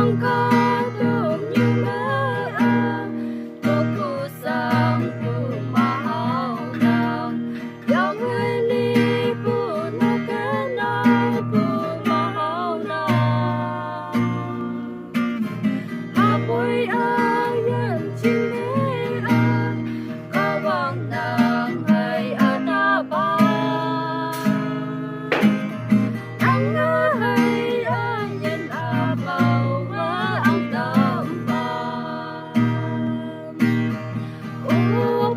chẳng có được như mơ tôi cứ sang cứ mau nào dòng người đi cứ nó cái nào cứ mau nào hà bụi yên chim có vang nàng hay đã ba anh hay nhìn bao anh tâm ba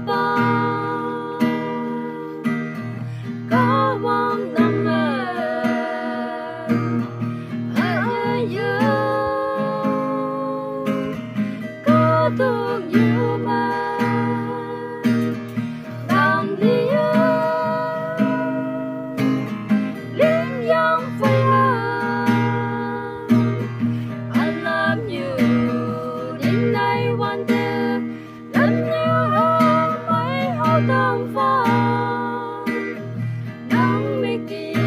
ba có vang nàng ai có thương yêu mà nàng đi liên yang phải I love you đến nay one day lần nhau mấy hậu tâm pha nắng mi kia